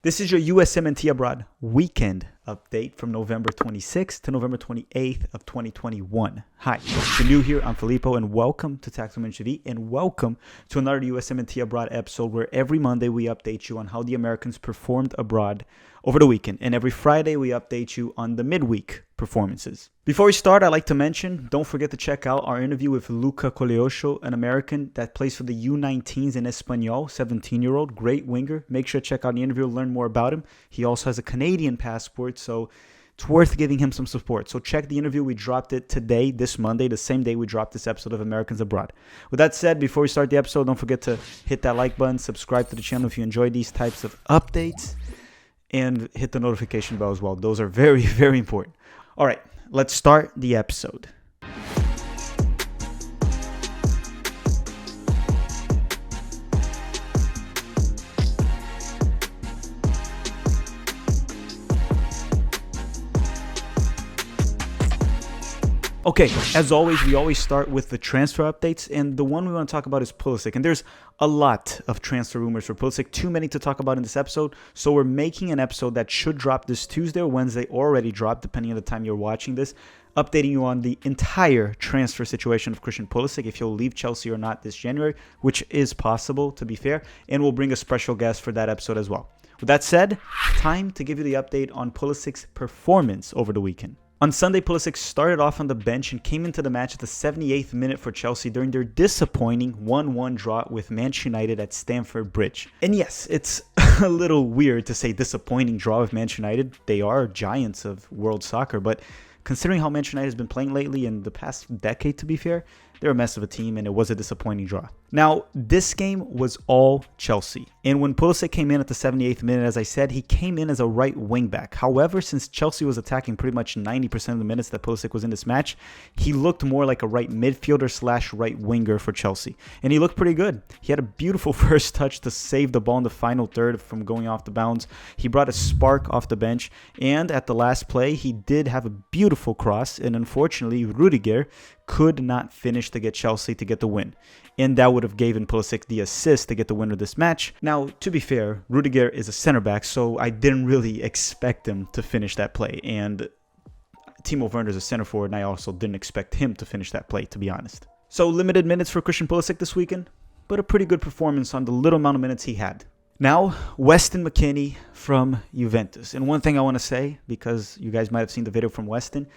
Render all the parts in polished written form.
This is your USMNT Abroad weekend update from November 26th to November 28th of 2021. Hi, if you're new here, I'm Filippo, and welcome to Taxman TV, and welcome to another USMNT Abroad episode where every Monday we update you on how the Americans performed abroad over the weekend, and every Friday we update you on the midweek performances. Before we start, I'd like to mention, don't forget to check out our interview with Luca Coleocho, an American that plays for the U19s in Espanyol, 17-year-old, great winger. Make sure to check out the interview and learn more about him. He also has a Canadian passport, so it's worth giving him some support. So check the interview. We dropped it today, this Monday, the same day we dropped this episode of Americans Abroad. With that said, before we start the episode, don't forget to hit that like button, subscribe to the channel if you enjoy these types of updates, and hit the notification bell as well. Those are very, very important. All right, let's start the episode. Okay, as always, we always start with the transfer updates, and the one we want to talk about is Pulisic. And there's a lot of transfer rumors for Pulisic, too many to talk about in this episode, so we're making an episode that should drop this Tuesday or Wednesday, already dropped, depending on the time you're watching this, updating you on the entire transfer situation of Christian Pulisic, if he'll leave Chelsea or not this January, which is possible, to be fair, and we'll bring a special guest for that episode as well. With that said, time to give you the update on Pulisic's performance over the weekend. On Sunday, Pulisic started off on the bench and came into the match at the 78th minute for Chelsea during their disappointing 1-1 draw with Manchester United at Stamford Bridge. And yes, it's a little weird to say disappointing draw with Manchester United. They are giants of world soccer, but considering how Manchester United has been playing lately in the past decade, to be fair, they're a mess of a team, and it was a disappointing draw. Now, this game was all Chelsea. And when Pulisic came in at the 78th minute, as I said, he came in as a right wing back. However, since Chelsea was attacking pretty much 90% of the minutes that Pulisic was in this match, he looked more like a right midfielder slash right winger for Chelsea. And he looked pretty good. He had a beautiful first touch to save the ball in the final third from going off the bounds. He brought a spark off the bench. And at the last play, he did have a beautiful cross. And unfortunately, Rudiger could not finish to get Chelsea to get the win. And that would have given Pulisic the assist to get the win of this match. Now, to be fair, Rudiger is a center back, so I didn't really expect him to finish that play. And Timo Werner is a center forward, and I also didn't expect him to finish that play, to be honest. So limited minutes for Christian Pulisic this weekend, but a pretty good performance on the little amount of minutes he had. Now, Weston Mckennie from Juventus. And one thing I want to say, because you guys might have seen the video from Weston,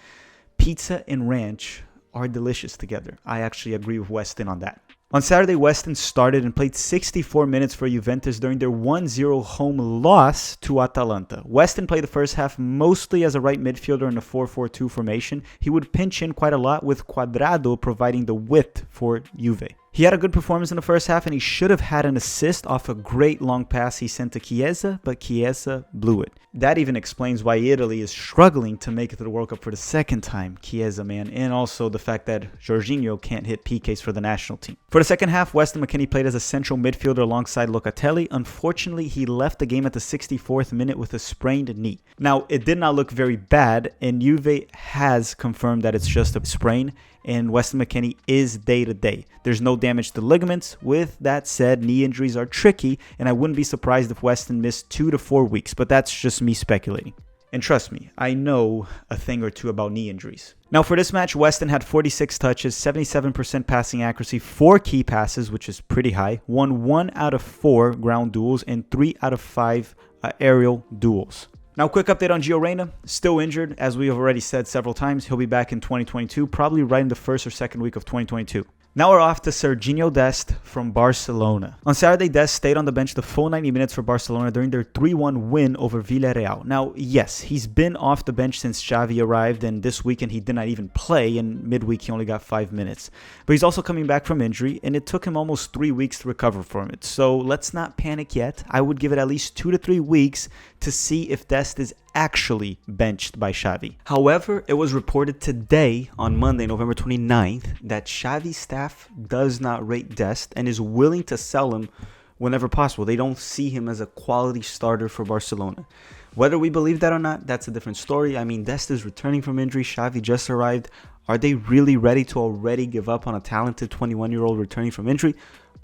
pizza and ranch are delicious together. I actually agree with Weston on that. On Saturday, Weston started and played 64 minutes for Juventus during their 1-0 home loss to Atalanta. Weston played the first half mostly as a right midfielder in a 4-4-2 formation. He would pinch in quite a lot, with Cuadrado providing the width for Juve. He had a good performance in the first half, and he should have had an assist off a great long pass he sent to Chiesa, but Chiesa blew it. That even explains why Italy is struggling to make it to the World Cup for the second time, Chiesa, man, and also the fact that Jorginho can't hit PKs for the national team. For the second half, Weston Mckennie played as a central midfielder alongside Locatelli. Unfortunately, he left the game at the 64th minute with a sprained knee. Now, it did not look very bad, and Juve has confirmed that it's just a sprain, and Weston Mckennie is day-to-day. There's no damage to ligaments. With that said, knee injuries are tricky, and I wouldn't be surprised if Weston missed 2 to 4 weeks, but that's just me speculating. And trust me, I know a thing or two about knee injuries. Now for this match, Weston had 46 touches, 77% passing accuracy, 4 key passes, which is pretty high, won 1 out of 4 ground duels, and 3 out of 5 aerial duels. Now, quick update on Gio Reyna. Still injured, as we have already said several times. He'll be back in 2022, probably right in the first or second week of 2022. Now we're off to Dest from Barcelona. On Saturday, Dest stayed on the bench the full 90 minutes for Barcelona during their 3-1 win over Villarreal. Now, yes, he's been off the bench since Xavi arrived, and this weekend he did not even play, and midweek he only got 5 minutes. But he's also coming back from injury, and it took him almost 3 weeks to recover from it. So let's not panic yet. I would give it at least 2 to 3 weeks to see if Dest is actually benched by Xavi. However, it was reported today, on Monday, November 29th, that Xavi's staff does not rate Dest and is willing to sell him whenever possible. They don't see him as a quality starter for Barcelona. Whether we believe that or not, that's a different story. I mean, Dest is returning from injury. Xavi just arrived. Are they really ready to already give up on a talented 21-year-old returning from injury?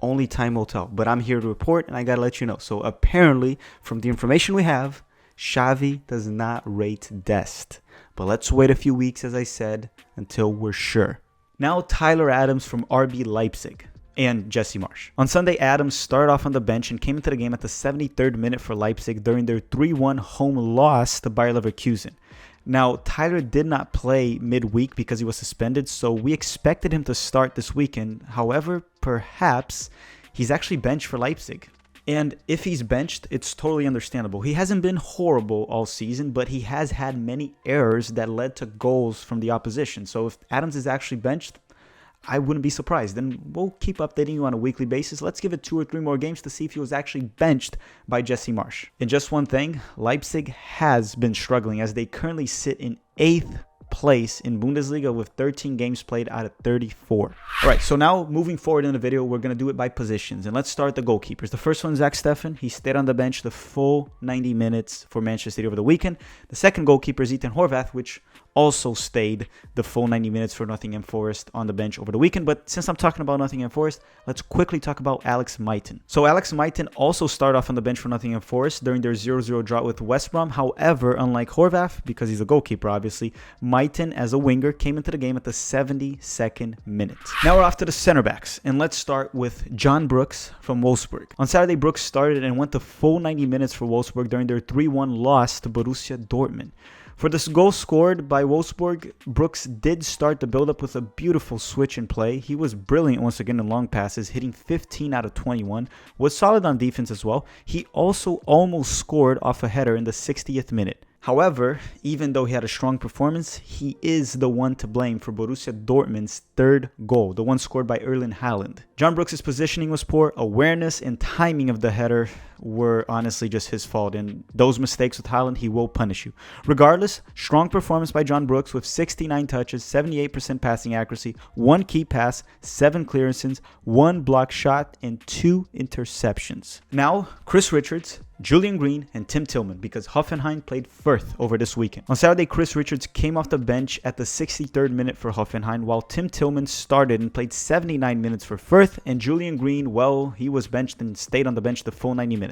Only time will tell. But I'm here to report, and I got to let you know. So apparently, from the information we have, Xavi does not rate Dest. But let's wait a few weeks, as I said, until we're sure. Now, Tyler Adams from RB Leipzig and Jesse Marsch. On Sunday, Adams started off on the bench and came into the game at the 73rd minute for Leipzig during their 3-1 home loss to Bayer Leverkusen. Now, Tyler did not play midweek because he was suspended, so we expected him to start this weekend. However, perhaps he's actually benched for Leipzig. And if he's benched, it's totally understandable. He hasn't been horrible all season, but he has had many errors that led to goals from the opposition. So if Adams is actually benched, I wouldn't be surprised. And we'll keep updating you on a weekly basis. Let's give it 2 or 3 more games to see if he was actually benched by Jesse Marsch. And just one thing, Leipzig has been struggling as they currently sit in 8th place in Bundesliga with 13 games played out of 34. All right, so now moving forward in the video, we're going to do it by positions. And let's start the goalkeepers. The first one, Zach Steffen. He stayed on the bench the full 90 minutes for Manchester City over the weekend. The second goalkeeper is Ethan Horvath, which also stayed the full 90 minutes for Nottingham Forest on the bench over the weekend. But since I'm talking about Nottingham Forest, let's quickly talk about Alex Maitan. So Alex Maitan also started off on the bench for Nottingham Forest during their 0-0 draw with West Brom. However, unlike Horvath, because he's a goalkeeper obviously, Maitan as a winger came into the game at the 72nd minute. Now we're off to the center backs, and let's start with John Brooks from Wolfsburg. On Saturday, Brooks started and went the full 90 minutes for Wolfsburg during their 3-1 loss to Borussia Dortmund. For this goal scored by Wolfsburg, Brooks did start the build-up with a beautiful switch in play. He was brilliant once again in long passes, hitting 15 out of 21, was solid on defense as well. He also almost scored off a header in the 60th minute. However, even though he had a strong performance, he is the one to blame for Borussia Dortmund's third goal, the one scored by Erling Haaland. John Brooks' positioning was poor, awareness and timing of the header were honestly just his fault, and those mistakes with Haaland, he will punish you. Regardless, strong performance by John Brooks with 69 touches, 78% passing accuracy, 1 key pass, 7 clearances, 1 block shot, and 2 interceptions. Now, Chris Richards, Julian Green, and Tim Tillman, because Hoffenheim played Fürth over this weekend. On Saturday, Chris Richards came off the bench at the 63rd minute for Hoffenheim, while Tim Tillman started and played 79 minutes for Fürth, and Julian Green, well, he was benched and stayed on the bench the full 90 minutes.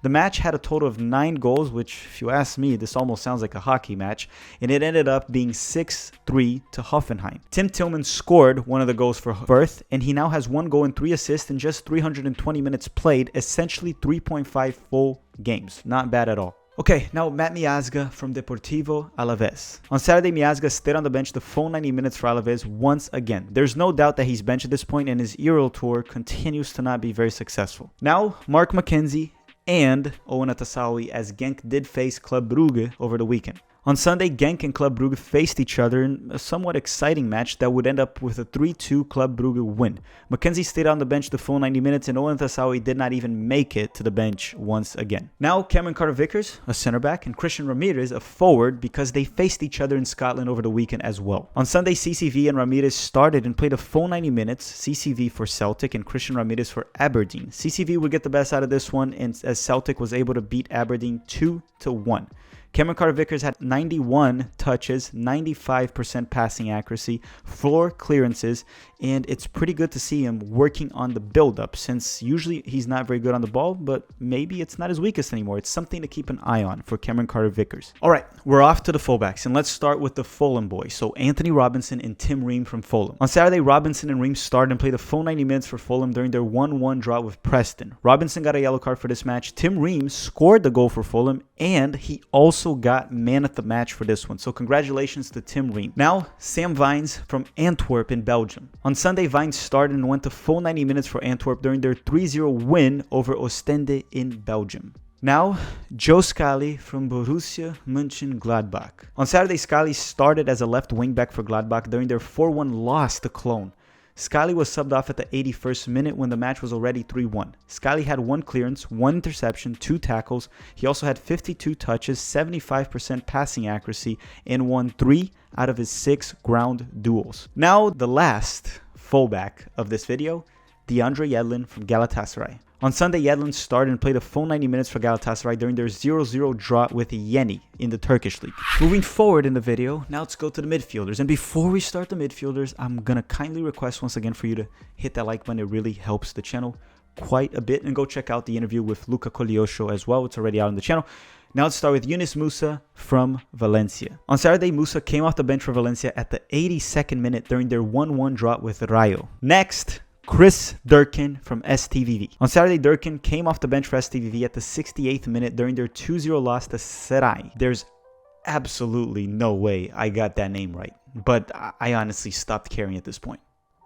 The match had a total of 9 goals, which, if you ask me, this almost sounds like a hockey match, and it ended up being 6-3 to Hoffenheim. Tim Tillman scored one of the goals for Fürth, and he now has 1 goal and 3 assists in just 320 minutes played, essentially 3.5 full games. Not bad at all. Okay, now Matt Miazga from Deportivo Alaves. On Saturday, Miazga stayed on the bench the full 90 minutes for Alaves once again. There's no doubt that he's benched at this point, and his Euro tour continues to not be very successful. Now, Mark McKenzie and Owen Atasawi, as Genk did face Club Brugge over the weekend. On Sunday, Genk and Club Brugge faced each other in a somewhat exciting match that would end up with a 3-2 Club Brugge win. McKenzie stayed on the bench the full 90 minutes, and Owen Tasawi did not even make it to the bench once again. Now, Cameron Carter-Vickers, a center back, and Christian Ramirez, a forward, because they faced each other in Scotland over the weekend as well. On Sunday, CCV and Ramirez started and played a full 90 minutes, CCV for Celtic and Christian Ramirez for Aberdeen. CCV would get the best out of this one, and as Celtic was able to beat Aberdeen 2-1. Cameron Carter-Vickers had 91 touches, 95% passing accuracy, 4 clearances, and it's pretty good to see him working on the build-up, since usually he's not very good on the ball, but maybe it's not his weakest anymore. It's something to keep an eye on for Cameron Carter-Vickers. All right, we're off to the fullbacks, and let's start with the Fulham boys. So Anthony Robinson and Tim Ream from Fulham. On Saturday, Robinson and Ream started and played a full 90 minutes for Fulham during their 1-1 draw with Preston. Robinson got a yellow card for this match. Tim Ream scored the goal for Fulham, and he also got man of the match for this one. So congratulations to Tim Ream. Now, Sam Vines from Antwerp in Belgium. On Sunday, Vines started and went to full 90 minutes for Antwerp during their 3-0 win over Ostende in Belgium. Now, Joe Scally from Borussia Mönchengladbach. On Saturday, Scally started as a left wing-back for Gladbach during their 4-1 loss to Cologne. Scally was subbed off at the 81st minute when the match was already 3-1. Scally had 1 clearance, 1 interception, 2 tackles. He also had 52 touches, 75% passing accuracy, and won 3 out of his 6 ground duels. Now, the last fullback of this video, DeAndre Yedlin from Galatasaray. On Sunday, Yedlin started and played a full 90 minutes for Galatasaray during their 0-0 draw with Yeni in the Turkish league. Moving forward in the video, now let's go to the midfielders. And before we start the midfielders, I'm going to kindly request once again for you to hit that like button. It really helps the channel quite a bit. And go check out the interview with Luca Coglioscio as well. It's already out on the channel. Now let's start with Yunus Musah from Valencia. On Saturday, Musah came off the bench for Valencia at the 82nd minute during their 1-1 draw with Rayo. Next, Chris Durkin from STVV. On Saturday, Durkin came off the bench for STVV at the 68th minute during their 2-0 loss to Serai. There's absolutely no way I got that name right, but I honestly stopped caring at this point.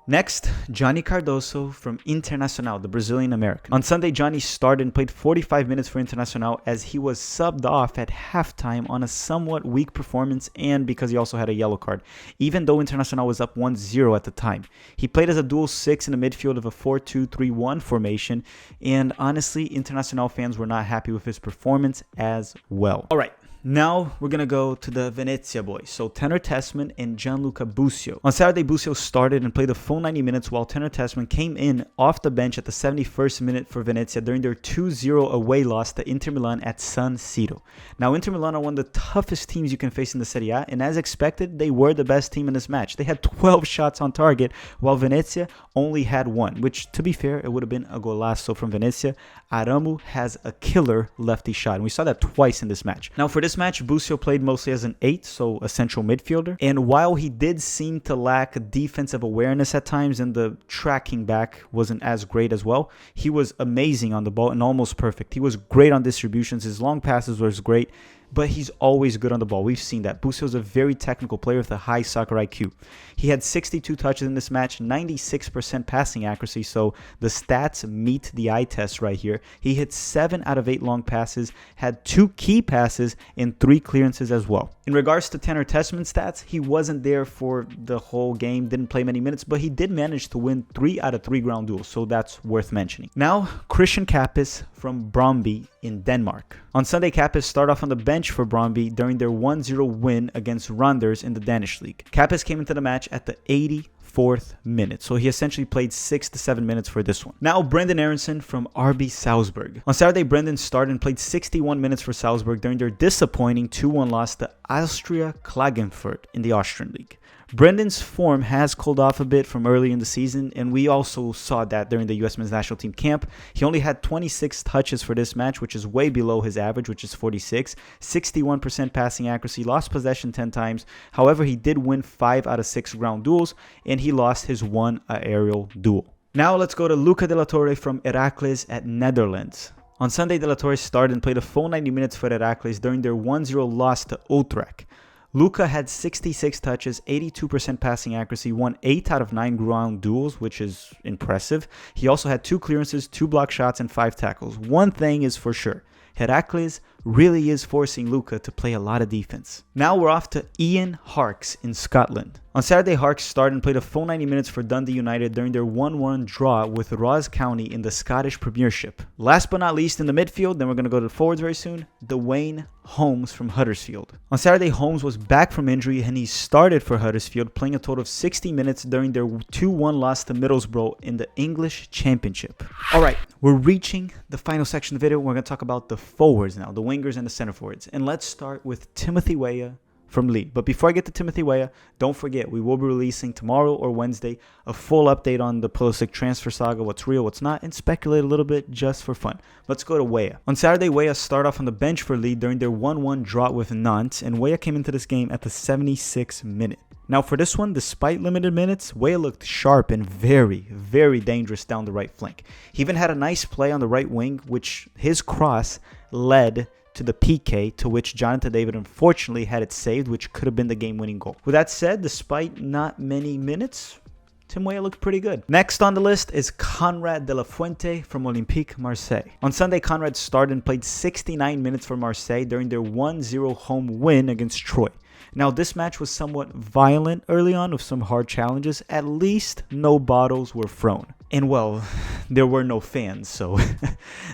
Next, Johnny Cardoso from Internacional, the Brazilian American. On Sunday, Johnny started and played 45 minutes for Internacional as he was subbed off at halftime on a somewhat weak performance and because he also had a yellow card, even though Internacional was up 1-0 at the time. He played as a dual 6 in the midfield of a 4-2-3-1 formation, and honestly, Internacional fans were not happy with his performance as well. All right. Now we're going to go to the Venezia boys, so Tenor Tessman and Gianluca Busio. On Saturday, Busio started and played the full 90 minutes while Tenor Tessman came in off the bench at the 71st minute for Venezia during their 2-0 away loss to Inter Milan at San Siro. Now, Inter Milan are one of the toughest teams you can face in the Serie A, and as expected, they were the best team in this match. They had 12 shots on target, while Venezia only had 1, which, to be fair, it would have been a golazo from Venezia. Aramu has a killer lefty shot, and we saw that twice in this match. Now, for this match, Busio played mostly as an 8, so a central midfielder. And while he did seem to lack defensive awareness at times and the tracking back wasn't as great as well, he was amazing on the ball and almost perfect. He was great on distributions. His long passes was great, but he's always good on the ball. We've seen that. Busio is a very technical player with a high soccer IQ. He had 62 touches in this match, 96% passing accuracy, so the stats meet the eye test right here. He hit 7 out of 8 long passes, had 2 key passes, and 3 clearances as well. In regards to Tenor Tessman's stats, he wasn't there for the whole game, didn't play many minutes, but he did manage to win 3 out of 3 ground duels, so that's worth mentioning. Now, Christian Kappes from Brøndby in Denmark. On Sunday, Kappes started off on the bench for Brøndby during their 1-0 win against Randers in the Danish league. Kappes came into the match at the 84th minute, so he essentially played 6 to 7 minutes for this one. Now, Brenden Aaronson from RB Salzburg. On Saturday, Brenden started and played 61 minutes for Salzburg during their disappointing 2-1 loss to Austria Klagenfurt in the Austrian league. Brendan's form has cooled off a bit from early in the season, and we also saw that during the US men's national team camp. He only had 26 touches for this match, which is way below his average, which is 46. 61% passing accuracy, lost possession 10 times. However, he did win 5 out of 6 ground duels, and he lost his 1 aerial duel. Now let's go to Luca de la Torre from Heracles at Netherlands. On Sunday, de la Torre started and played a full 90 minutes for Heracles during their 1-0 loss to Utrecht. Luca had 66 touches, 82% passing accuracy, won 8 out of 9 ground duels, which is impressive. He also had 2 clearances, 2 block shots, and 5 tackles. One thing is for sure, Heracles really is forcing Luca to play a lot of defense. Now we're off to Ian Harkes in Scotland. On Saturday, Harkes started and played a full 90 minutes for Dundee United during their 1-1 draw with Ross County in the Scottish Premiership. Last but not least in the midfield, then we're going to go to the forwards very soon, Dwayne Holmes from Huddersfield. On Saturday, Holmes was back from injury and he started for Huddersfield, playing a total of 60 minutes during their 2-1 loss to Middlesbrough in the English Championship. Alright, we're reaching the final section of the video. We're going to talk about the forwards now, the wingers and the center forwards. And let's start with Timothy Weah from Lee. But before I get to Timothy Weah, don't forget, we will be releasing tomorrow or Wednesday a full update on the Pulisic transfer saga, what's real, what's not, and speculate a little bit just for fun. Let's go to Weah. On Saturday, Weah started off on the bench for Lee during their 1-1 draw with Nantes, and Weah came into this game at the 76th minute. Now for this one, despite limited minutes, Weah looked sharp and very, very dangerous down the right flank. He even had a nice play on the right wing, which his cross led to the PK, to which Jonathan David unfortunately had it saved, which could have been the game-winning goal. With that said, despite not many minutes, Tim Weah looked pretty good. Next on the list is Conrad de la Fuente from Olympique Marseille. On Sunday, Conrad started and played 69 minutes for Marseille during their 1-0 home win against Troyes. Now, this match was somewhat violent early on with some hard challenges. At least no bottles were thrown. And well, there were no fans, so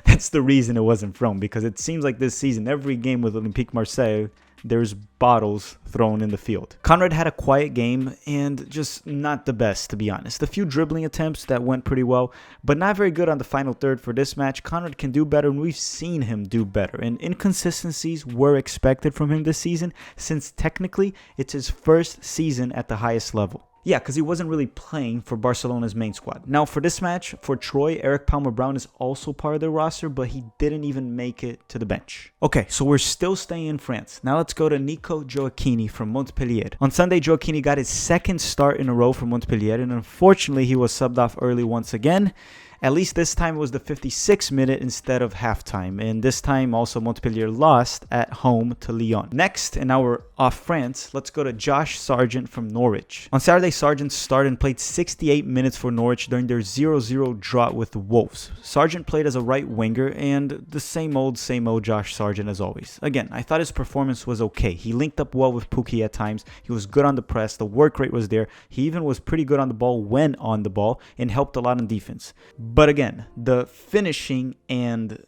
that's the reason it wasn't thrown, because it seems like this season, every game with Olympique Marseille, there's bottles thrown in the field. Conrad had a quiet game and just not the best, to be honest. A few dribbling attempts that went pretty well, but not very good on the final third for this match. Conrad can do better, and we've seen him do better. And inconsistencies were expected from him this season, since technically it's his first season at the highest level. Yeah, because he wasn't really playing for Barcelona's main squad. Now, for this match, for Troy, Eric Palmer-Brown is also part of their roster, but he didn't even make it to the bench. Okay, so we're still staying in France. Now let's go to Nico Giocchini from Montpellier. On Sunday, Giocchini got his second start in a row for Montpellier, and unfortunately, he was subbed off early once again. At least this time it was the 56th minute instead of halftime. And this time also Montpellier lost at home to Lyon. Next, in our off France, let's go to Josh Sargent from Norwich. On Saturday, Sargent started and played 68 minutes for Norwich during their 0-0 draw with the Wolves. Sargent played as a right winger and the same old Josh Sargent as always. Again, I thought his performance was okay. He linked up well with Pukki at times. He was good on the press. The work rate was there. He even was pretty good on the ball when on the ball and helped a lot on defense. But again, the finishing and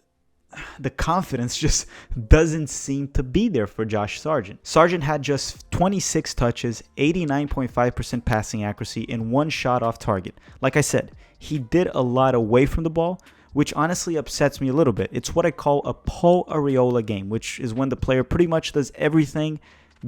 the confidence just doesn't seem to be there for Josh Sargent. Sargent had just 26 touches, 89.5% passing accuracy, and one shot off target. Like I said, he did a lot away from the ball, which honestly upsets me a little bit. It's what I call a Paul Arriola game, which is when the player pretty much does everything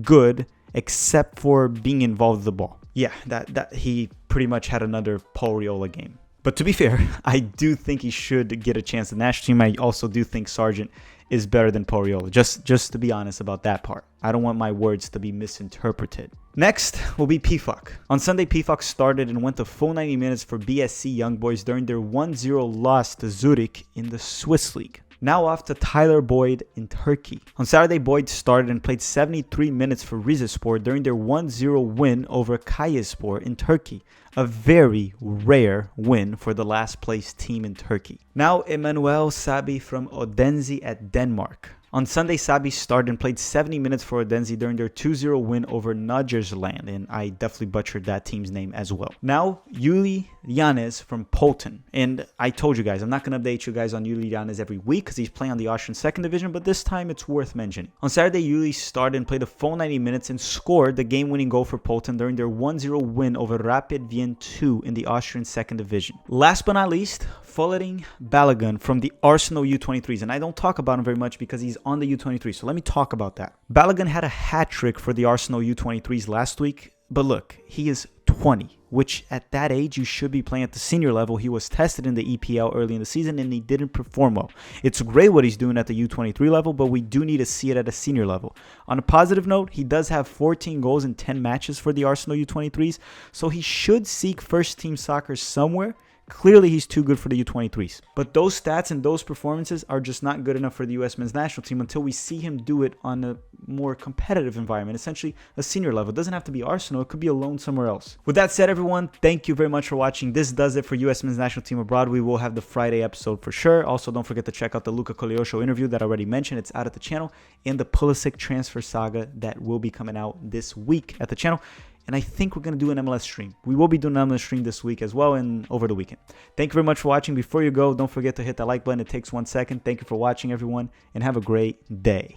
good except for being involved with the ball. Yeah, that he pretty much had another Paul Arriola game. But to be fair, I do think he should get a chance in the national team. I also do think Sargent is better than Paul Arriola. Just to be honest about that part. I don't want my words to be misinterpreted. Next will be Pefok. On Sunday, Pefok started and went the full 90 minutes for BSC Young Boys during their 1-0 loss to Zurich in the Swiss League. Now off to Tyler Boyd in Turkey. On Saturday, Boyd started and played 73 minutes for Rizespor during their 1-0 win over Kayserispor in Turkey. A very rare win for the last place team in Turkey. Now Emmanuel Sabi from Odense at Denmark. On Sunday, Sabi started and played 70 minutes for Odense during their 2-0 win over Nordsjælland, and I definitely butchered that team's name as well. Now, Ulysses LLanez from Polten, and I told you guys, I'm not going to update you guys on Ulysses LLanez every week because he's playing on the Austrian 2nd Division, but this time it's worth mentioning. On Saturday, Ulysses started and played a full 90 minutes and scored the game-winning goal for Polten during their 1-0 win over Rapid Wien 2 in the Austrian 2nd Division. Last but not least, Folarin Balogun from the Arsenal U23s, and I don't talk about him very much because he's on the U23, so let me talk about that. Balogun had a hat-trick for the Arsenal U23s last week, but look, he is 20, which at that age you should be playing at the senior level. He was tested in the EPL early in the season and he didn't perform well. It's great what he's doing at the U23 level, but we do need to see it at a senior level. On a positive note, he does have 14 goals in 10 matches for the Arsenal U23s, so he should seek first team soccer somewhere. Clearly, he's too good for the U23s. But those stats and those performances are just not good enough for the U.S. men's national team until we see him do it on a more competitive environment, essentially a senior level. It doesn't have to be Arsenal. It could be a loan somewhere else. With that said, everyone, thank you very much for watching. This does it for U.S. men's national team abroad. We will have the Friday episode for sure. Also, don't forget to check out the Luca Cogliosho interview that I already mentioned. It's out at the channel. And the Pulisic transfer saga that will be coming out this week at the channel. And I think we're going to do an MLS stream. We will be doing an MLS stream this week as well and over the weekend. Thank you very much for watching. Before you go, don't forget to hit that like button. It takes 1 second. Thank you for watching, everyone, and have a great day.